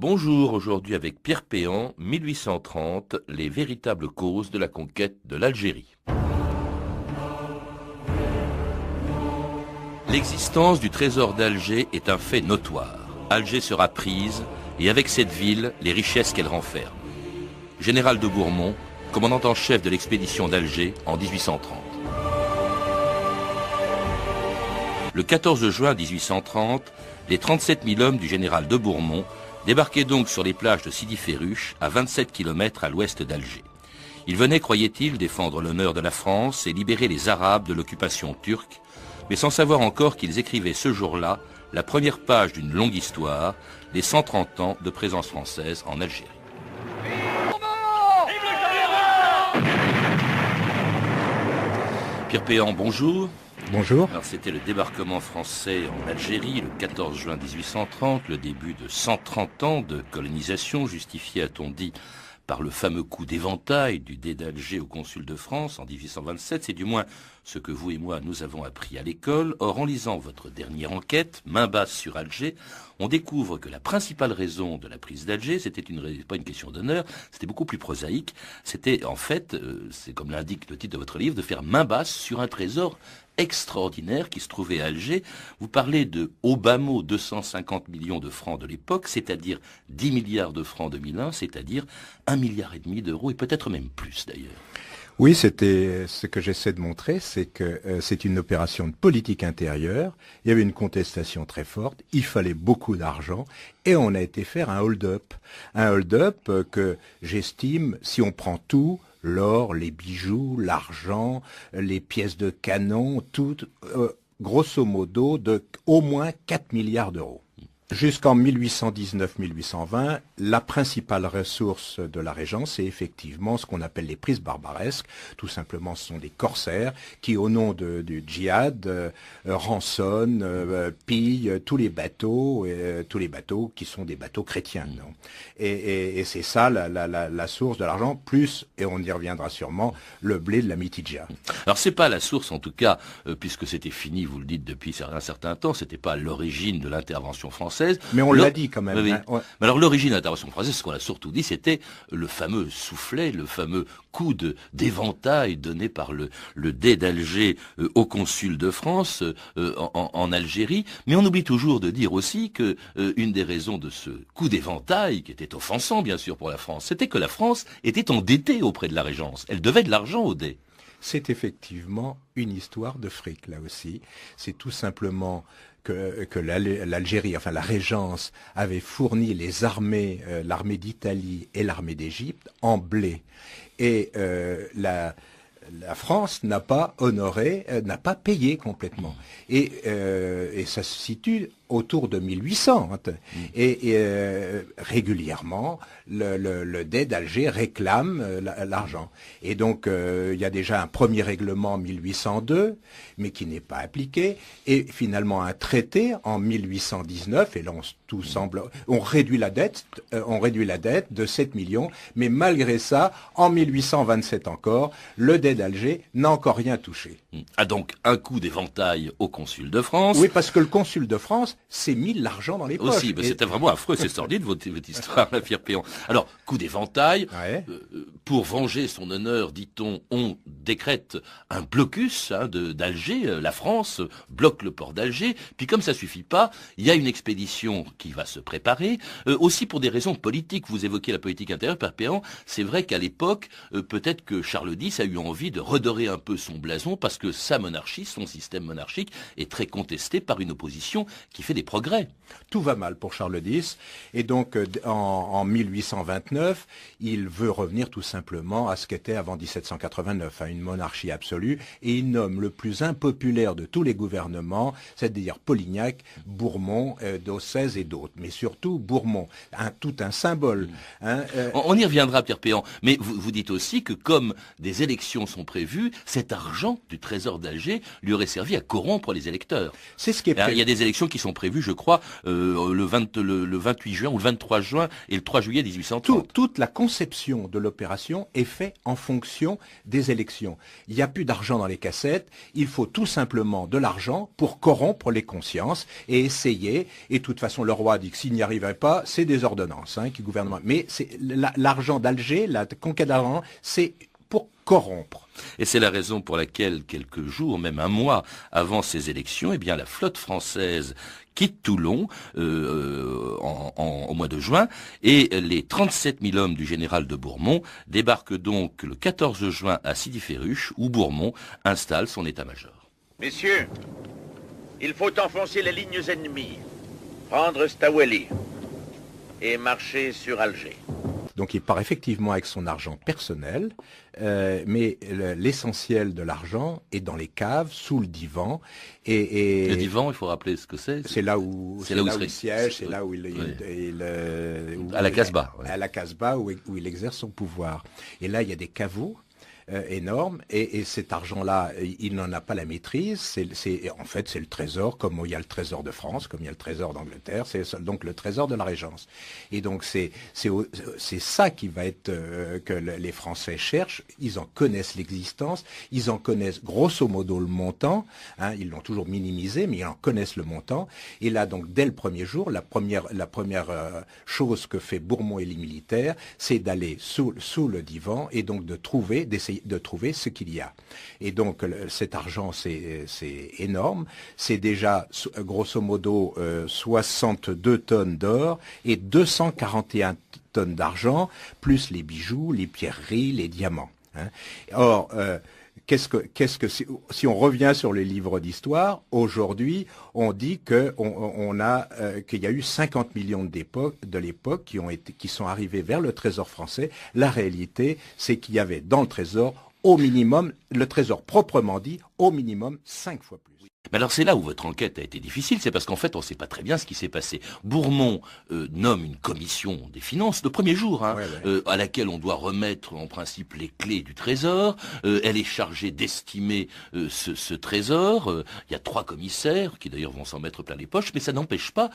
Bonjour, aujourd'hui avec Pierre Péan, 1830, les véritables causes de la conquête de l'Algérie. L'existence du trésor d'Alger est un fait notoire. Alger sera prise, et avec cette ville, les richesses qu'elle renferme. Général de Bourmont, commandant en chef de l'expédition d'Alger en 1830. Le 14 juin 1830, les 37 000 hommes du général de Bourmont débarquaient donc sur les plages de Sidi Ferruche, à 27 km à l'ouest d'Alger. Ils venaient, croyaient-ils, défendre l'honneur de la France et libérer les Arabes de l'occupation turque, mais sans savoir encore qu'ils écrivaient ce jour-là la première page d'une longue histoire, les 130 ans de présence française en Algérie. Pierre Péan, bonjour. Bonjour. Alors, c'était le débarquement français en Algérie le 14 juin 1830, le début de 130 ans de colonisation, justifié, a-t-on dit, par le fameux coup d'éventail du dé d'Alger au consul de France en 1827. C'est du moins ce que vous et moi nous avons appris à l'école. Or, en lisant votre dernière enquête, Main basse sur Alger, on découvre que la principale raison de la prise d'Alger, c'était pas une question d'honneur, c'était beaucoup plus prosaïque. C'était en fait, c'est comme l'indique le titre de votre livre, de faire main basse sur un trésor extraordinaire qui se trouvait à Alger. Vous parlez de, au bas mot, 250 millions de francs de l'époque, c'est-à-dire 10 milliards de francs 2001, c'est-à-dire 1,5 milliard d'euros, et peut-être même plus d'ailleurs. Oui, c'était ce que j'essaie de montrer, c'est que c'est une opération de politique intérieure. Il y avait une contestation très forte, il fallait beaucoup d'argent, et on a été faire un hold-up. Un hold-up que j'estime, si on prend tout, l'or, les bijoux, l'argent, les pièces de canon, tout, grosso modo, de au moins 4 milliards d'euros. Jusqu'en 1819-1820, la principale ressource de la Régence, c'est effectivement ce qu'on appelle les prises barbaresques. Tout simplement, ce sont des corsaires qui, au nom du djihad, rançonnent, pillent tous les bateaux qui sont des bateaux chrétiens. Non, et c'est ça la source de l'argent, plus, et on y reviendra sûrement, le blé de la Mitidja. Alors c'est pas la source, en tout cas, puisque c'était fini, vous le dites depuis un certain temps, c'était pas l'origine de l'intervention française. Mais on l'a dit quand même. Oui. Hein, ouais. Mais alors l'origine de l'intervention française, ce qu'on a surtout dit, c'était le fameux soufflet, le fameux coup d'éventail donné par le dé d'Alger au consul de France en Algérie. Mais on oublie toujours de dire aussi que une des raisons de ce coup d'éventail, qui était offensant bien sûr pour la France, c'était que la France était endettée auprès de la Régence. Elle devait de l'argent au dé. C'est effectivement une histoire de fric, là aussi. C'est tout simplement que l'Algérie, enfin la Régence, avait fourni les armées, l'armée d'Italie et l'armée d'Égypte en blé. Et la France n'a pas honoré, n'a pas payé complètement. Et ça se situe autour de 1800. Et régulièrement, le dé d'Alger réclame l'argent. Et donc, il y a déjà un premier règlement en 1802, mais qui n'est pas appliqué. Et finalement, un traité en 1819, et là, tout semble... On réduit la dette de 7 millions, mais malgré ça, en 1827 encore, le dé d'Alger n'a encore rien touché. Ah donc, un coup d'éventail au consul de France. Oui, parce que le consul de France s'est mis l'argent dans les poches. Aussi, mais c'était vraiment affreux, c'est sordide votre histoire, la Pierre Péan. Alors, coup d'éventail, Ouais. Pour venger son honneur, dit-on, on décrète un blocus d'Alger, la France bloque le port d'Alger, puis comme ça suffit pas, il y a une expédition qui va se préparer, aussi pour des raisons politiques. Vous évoquez la politique intérieure, Pierre Péan, c'est vrai qu'à l'époque, peut-être que Charles X a eu envie de redorer un peu son blason, parce que sa monarchie, son système monarchique, est très contesté par une opposition qui fait des progrès. Tout va mal pour Charles X, et donc en 1829, il veut revenir tout simplement à ce qu'était avant 1789, à une monarchie absolue, et il nomme le plus impopulaire de tous les gouvernements, c'est-à-dire Polignac, Bourmont, d'Ossez et d'autres, mais surtout Bourmont, tout un symbole. On y reviendra, Pierre Péan, mais vous dites aussi que comme des élections sont prévues, cet argent du trésor d'Alger lui aurait servi à corrompre les électeurs. C'est ce qui est Il y a des élections qui sont prévues, je crois, le 28 juin ou le 23 juin et le 3 juillet 1830. Toute la conception de l'opération est faite en fonction des élections. Il n'y a plus d'argent dans les cassettes, il faut tout simplement de l'argent pour corrompre les consciences et essayer, et de toute façon le roi dit que s'il n'y arriverait pas, c'est des ordonnances qui gouvernement. Mais l'argent d'Alger, la conquête d'argent, c'est pour corrompre. Et c'est la raison pour laquelle, quelques jours, même un mois avant ces élections, eh bien, la flotte française quitte Toulon au mois de juin, et les 37 000 hommes du général de Bourmont débarquent donc le 14 juin à Sidi-Ferruche, où Bourmont installe son état-major. Messieurs, il faut enfoncer les lignes ennemies, prendre Staweli et marcher sur Alger. Donc il part effectivement avec son argent personnel, mais l'essentiel de l'argent est dans les caves, sous le divan. Le divan, il faut rappeler ce que c'est. C'est là où il siège, c'est là où à la Casbah. À la Casbah où il exerce son pouvoir. Et là, il y a des caveaux énorme, et cet argent-là, il n'en a pas la maîtrise. En fait, c'est le trésor, comme il y a le trésor de France, comme il y a le trésor d'Angleterre, c'est donc le trésor de la Régence. Et donc c'est ça qui va être que les Français cherchent. Ils en connaissent l'existence, ils en connaissent grosso modo le montant. Ils l'ont toujours minimisé, mais ils en connaissent le montant. Et là, donc dès le premier jour, la première chose que fait Bourmont et les militaires, c'est d'aller sous le divan et donc d'essayer de trouver ce qu'il y a. Et donc cet argent, c'est énorme. C'est déjà grosso modo 62 tonnes d'or et 241 tonnes d'argent, plus les bijoux, les pierreries, les diamants. Or, si on revient sur les livres d'histoire, aujourd'hui, on dit qu'il y a eu 50 millions de l'époque qui sont arrivés vers le trésor français. La réalité, c'est qu'il y avait dans le trésor, au minimum, le trésor proprement dit, au minimum 5 fois plus. Mais alors c'est là où votre enquête a été difficile, c'est parce qu'en fait on ne sait pas très bien ce qui s'est passé. Bourmont nomme une commission des finances le premier jour, à laquelle on doit remettre en principe les clés du trésor. Elle est chargée d'estimer ce trésor. Il y a 3 commissaires qui d'ailleurs vont s'en mettre plein les poches, mais ça n'empêche pas,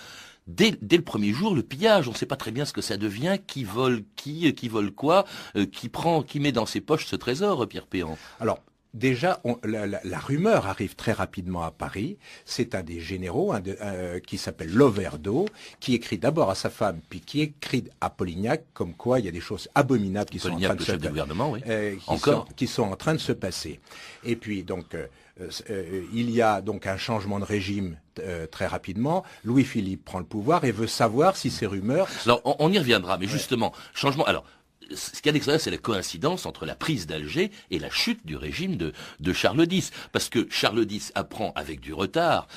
dès le premier jour, le pillage. On ne sait pas très bien ce que ça devient, qui vole qui vole quoi, qui met dans ses poches ce trésor, Pierre Péan. Alors, déjà, la rumeur arrive très rapidement à Paris. C'est un des généraux qui s'appelle Loverdo, qui écrit d'abord à sa femme, puis qui écrit à Polignac, comme quoi il y a des choses abominables qui sont en train de chef du gouvernement, oui. Qui sont en train de se passer. Et puis donc, il y a donc un changement de régime très rapidement. Louis-Philippe prend le pouvoir et veut savoir si ces rumeurs... Alors, on y reviendra, mais justement, changement... Alors, ce qu'il y a d'extraordinaire, c'est la coïncidence entre la prise d'Alger et la chute du régime de Charles X. Parce que Charles X apprend avec du retard,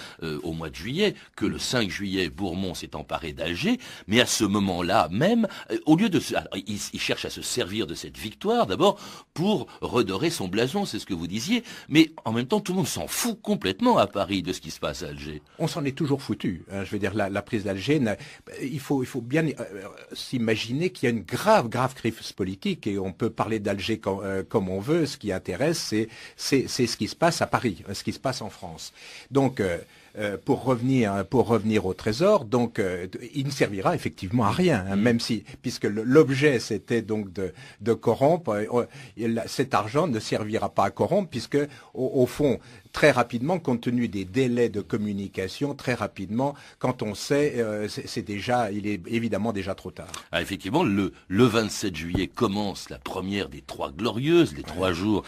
au mois de juillet, que le 5 juillet, Bourmont s'est emparé d'Alger, mais à ce moment-là même, au lieu de... il cherche à se servir de cette victoire, d'abord, pour redorer son blason, c'est ce que vous disiez, mais en même temps, tout le monde s'en fout complètement à Paris de ce qui se passe à Alger. On s'en est toujours foutu. Je veux dire, la prise d'Alger, il faut bien s'imaginer qu'il y a une grave crise politique, et on peut parler d'Alger comme on veut. Ce qui intéresse, c'est ce qui se passe à Paris, ce qui se passe en France. Donc, pour revenir au trésor, donc il ne servira effectivement à rien, même si, puisque l'objet c'était donc de corrompre, cet argent ne servira pas à corrompre, puisque au fond, très rapidement, compte tenu des délais de communication, très rapidement, quand on sait, il est évidemment déjà trop tard. Ah, effectivement, le 27 juillet commence la première des 3 glorieuses, les 3 jours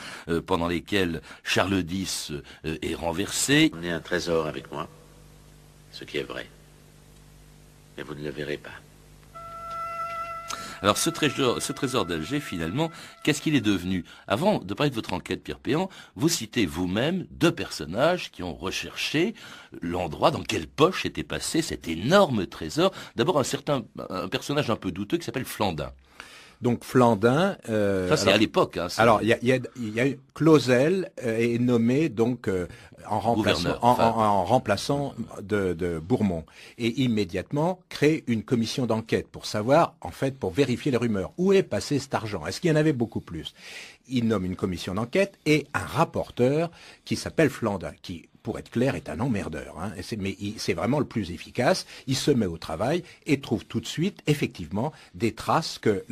pendant lesquels Charles X est renversé. On a un trésor avec moi, ce qui est vrai, mais vous ne le verrez pas. Alors ce trésor d'Alger, finalement, qu'est-ce qu'il est devenu? Avant de parler de votre enquête, Pierre Péan, vous citez vous-même 2 personnages qui ont recherché l'endroit dans quelle poche était passé cet énorme trésor. D'abord un personnage un peu douteux qui s'appelle Flandin. Donc Flandin... ça c'est à l'époque. Alors il y a Clausel est nommé donc en remplaçant de Bourmont, et immédiatement crée une commission d'enquête pour savoir, en fait, pour vérifier les rumeurs. Où est passé cet argent? Est-ce qu'il y en avait beaucoup plus? Il nomme une commission d'enquête et un rapporteur qui s'appelle Flandin, qui, pour être clair, est un emmerdeur. Mais c'est vraiment le plus efficace. Il se met au travail et trouve tout de suite, effectivement, des traces que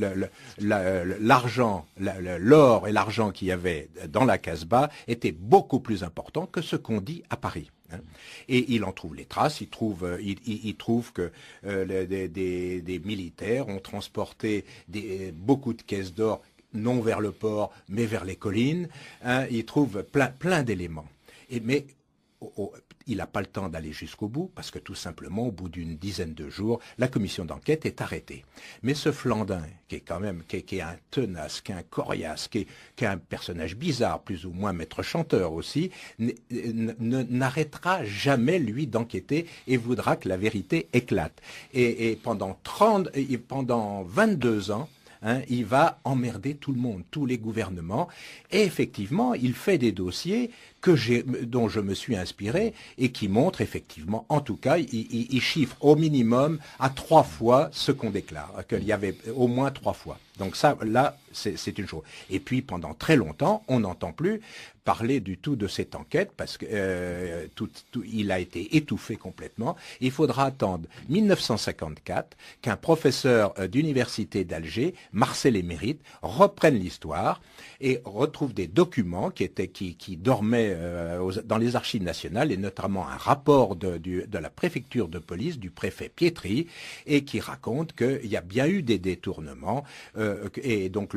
l'argent, l'or et l'argent qu'il y avait dans la Casbah étaient beaucoup plus importants que ce qu'on dit à Paris. Et il en trouve les traces, il trouve que des militaires ont transporté beaucoup de caisses d'or, non vers le port, mais vers les collines. Il trouve plein d'éléments. Mais il n'a pas le temps d'aller jusqu'au bout, parce que tout simplement, au bout d'une dizaine de jours, la commission d'enquête est arrêtée. Mais ce Flandin, qui est un tenace, qui est un coriace, qui est un personnage bizarre, plus ou moins maître chanteur aussi, n'arrêtera jamais, lui, d'enquêter et voudra que la vérité éclate. Et pendant 22 ans, il va emmerder tout le monde, tous les gouvernements. Et effectivement, il fait des dossiers dont je me suis inspiré et qui montrent effectivement, en tout cas, il chiffre au minimum à 3 fois ce qu'on déclare, qu'il y avait au moins 3 fois. Donc ça, là, c'est une chose. Et puis, pendant très longtemps, on n'entend plus parler du tout de cette enquête parce que il a été étouffé complètement. Il faudra attendre 1954 qu'un professeur d'université d'Alger, Marcel Émérite, reprenne l'histoire et retrouve des documents qui dormaient dans les archives nationales, et notamment un rapport de la préfecture de police du préfet Pietri, et qui raconte qu'il y a bien eu des détournements, et donc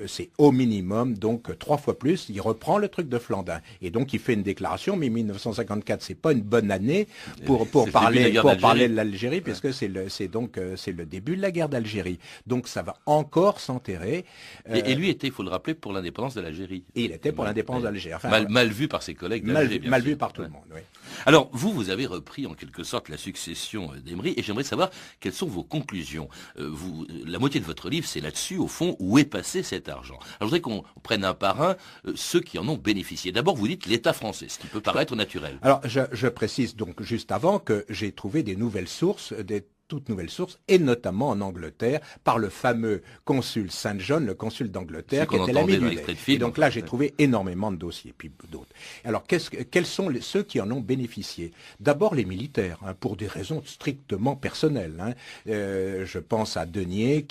c'est au minimum donc 3 fois plus. Il reprend le truc de Flandin, et donc il fait une déclaration, mais 1954 c'est pas une bonne année pour parler de l'Algérie, puisque c'est le début de la guerre d'Algérie. Donc ça va encore s'enterrer. Et lui était, il faut le rappeler, pour l'indépendance de l'Algérie. Et il était pour l'indépendance d'Algérie. Enfin, mal vu par ses collègues d'Alger, mal vu par tout le monde, oui. Alors, vous avez repris en quelque sorte la succession d'Emery, et j'aimerais savoir quelles sont vos conclusions. La moitié de votre livre, c'est là-dessus, au fond, où est passé cet argent. Alors, je voudrais qu'on prenne un par un ceux qui en ont bénéficié. D'abord, vous dites l'État français, ce qui peut paraître naturel. Alors, je précise donc juste avant que j'ai trouvé des nouvelles sources, toutes nouvelles sources, et notamment en Angleterre, par le fameux consul Saint John, le consul d'Angleterre, qui était l'ami du Lait. Et donc là, j'ai trouvé énormément de dossiers, puis d'autres. Alors, quels sont ceux qui en ont bénéficié? D'abord, les militaires, pour des raisons strictement personnelles. Je pense à Denier,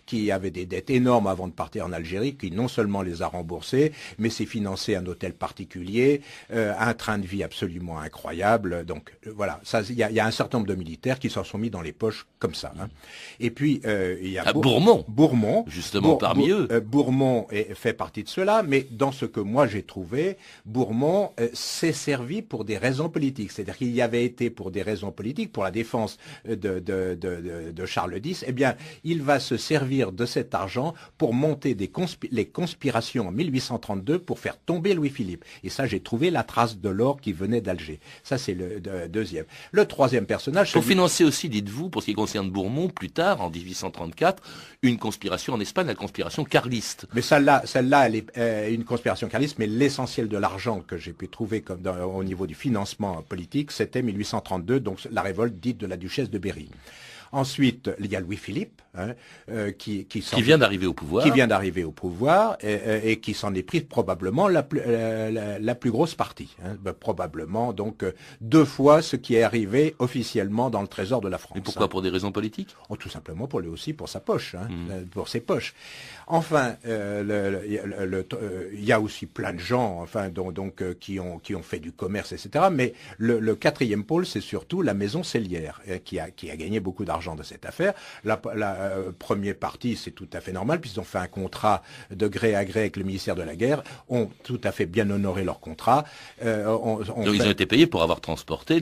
qui avait des dettes énormes avant de partir en Algérie, qui non seulement les a remboursées, mais s'est financé un hôtel particulier, un train de vie absolument incroyable. Donc, voilà, il y a un certain nombre de militaires qui s'en sont mis dans les poches comme ça. Et puis, il y a Bourmont, justement, parmi eux. Bourmont fait partie de cela, mais dans ce que moi j'ai trouvé, Bourmont s'est servi pour des raisons politiques. C'est-à-dire qu'il y avait été pour des raisons politiques, pour la défense de Charles X, eh bien, il va se servir de cet argent pour monter les conspirations en 1832 pour faire tomber Louis-Philippe. Et ça, j'ai trouvé la trace de l'or qui venait d'Alger. Ça, c'est le deuxième. Le troisième personnage... Pour financer aussi, dites-vous, pour ce qui concerne Bourmont, plus tard, en 1834, une conspiration en Espagne, la conspiration carliste. Mais celle-là, elle est une conspiration carliste, mais l'essentiel de l'argent que j'ai pu trouver au niveau du financement politique, c'était 1832, donc la révolte dite de la duchesse de Berry. Ensuite, il y a Louis-Philippe, qui vient d'arriver au pouvoir. Qui vient d'arriver au pouvoir et qui s'en est pris probablement la plus grosse partie. Probablement, donc, 2 fois ce qui est arrivé officiellement dans le trésor de la France. Et pourquoi? Pour des raisons politiques? Tout simplement pour lui aussi, pour sa poche, pour ses poches. Enfin, il y a aussi plein de gens, qui ont fait du commerce, etc. Mais le quatrième pôle, c'est surtout la maison Cellière, qui a gagné beaucoup d'argent de cette affaire. La première partie, c'est tout à fait normal, puisqu'ils ont fait un contrat de gré à gré avec le ministère de la Guerre, ont tout à fait bien honoré leur contrat. Ils ont été payés pour avoir transporté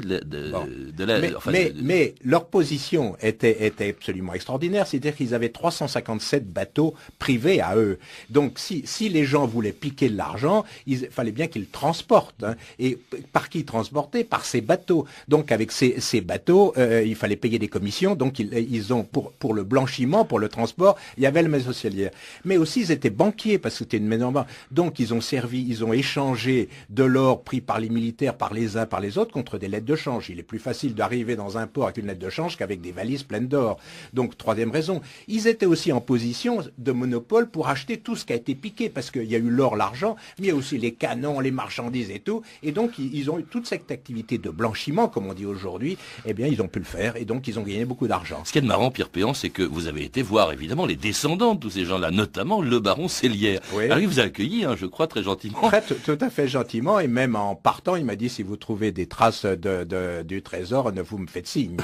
mais leur position était absolument extraordinaire, c'est-à-dire qu'ils avaient 357 bateaux privés à eux. Donc si les gens voulaient piquer de l'argent, il fallait bien qu'ils transportent. Et par qui transporter? Par ces bateaux. Donc avec ces bateaux, il fallait payer des commissions. Donc ils ont pour le blanchiment, pour le transport, il y avait la maison cellière. Mais aussi ils étaient banquiers parce que c'était une maison banque. Donc ils ont échangé de l'or pris par les militaires, par les uns, par les autres contre des lettres de change. Il est plus facile d'arriver dans un port avec une lettre de change qu'avec des valises pleines d'or. Donc troisième raison, ils étaient aussi en position de monopole pour acheter tout ce qui a été piqué parce qu'il y a eu l'or, l'argent, mais il y a aussi les canons, les marchandises et tout. Et donc ils ont eu toute cette activité de blanchiment, comme on dit aujourd'hui. Eh bien ils ont pu le faire et donc ils ont gagné beaucoup d'argent. Ce qui est marrant, Pierre Péan, c'est que vous avez été voir évidemment les descendants de tous ces gens-là, notamment le baron Cellière. Oui. Alors il vous a accueilli, je crois, très gentiment. Tout à fait gentiment, et même en partant, il m'a dit si vous trouvez des traces du trésor, ne vous me faites signe.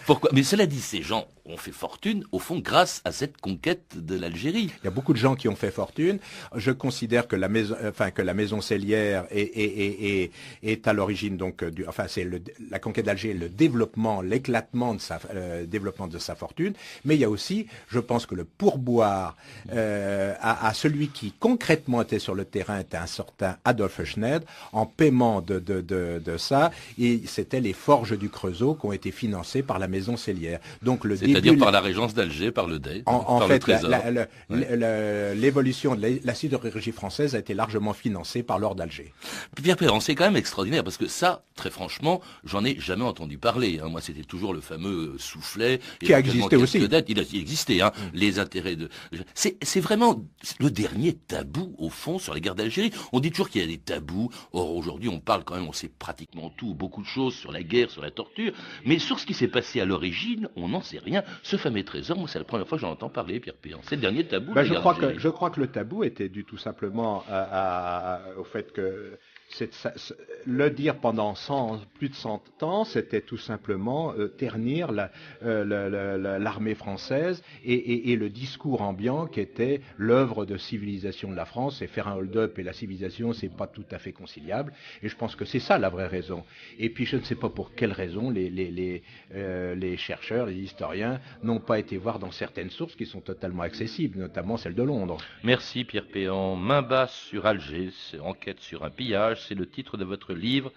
Pourquoi? Mais cela dit, ces gens ont fait fortune, au fond, grâce à cette conquête de l'Algérie. Il y a beaucoup de gens qui ont fait fortune. Je considère que la maison Cellière est à l'origine donc c'est la conquête d'Alger, le développement, l'éclatement de sa fortune. Mais il y a aussi, je pense que le pourboire à celui qui concrètement était sur le terrain était un certain Adolphe Schneid en paiement de ça, et c'était les forges du Creusot qui ont été financées par la maison Cellière. Donc c'est-à-dire par la régence d'Alger, par le Dey, par le fait, trésor. l'évolution de la sidérurgie française a été largement financée par l'or d'Alger. Pierre Péan, c'est quand même extraordinaire, parce que ça, très franchement, j'en ai jamais entendu parler. Moi, c'était toujours le fameux soufflet. Qui a existé aussi. Il existait, les intérêts de... C'est vraiment le dernier tabou, au fond, sur les guerres d'Algérie. On dit toujours qu'il y a des tabous. Or, aujourd'hui, on parle quand même, on sait pratiquement tout, beaucoup de choses sur la guerre, sur la torture. Mais sur ce qui s'est passé à l'origine, on n'en sait rien. Ce fameux trésor, moi, c'est la première fois que j'en entends parler, Pierre Péan. C'est le dernier tabou. Je crois que le tabou était dû tout simplement au fait que le dire pendant plus de 100 ans, c'était tout simplement ternir l'armée française et le discours ambiant qui était l'œuvre de civilisation de la France. Et faire un hold-up et la civilisation, c'est pas tout à fait conciliable. Et je pense que c'est ça la vraie raison. Et puis je ne sais pas pour quelle raison les chercheurs, les historiens n'ont pas été voir dans certaines sources qui sont totalement accessibles, notamment celle de Londres. Merci Pierre Péan. Main basse sur Alger, enquête sur un pillage, c'est le titre de votre livre.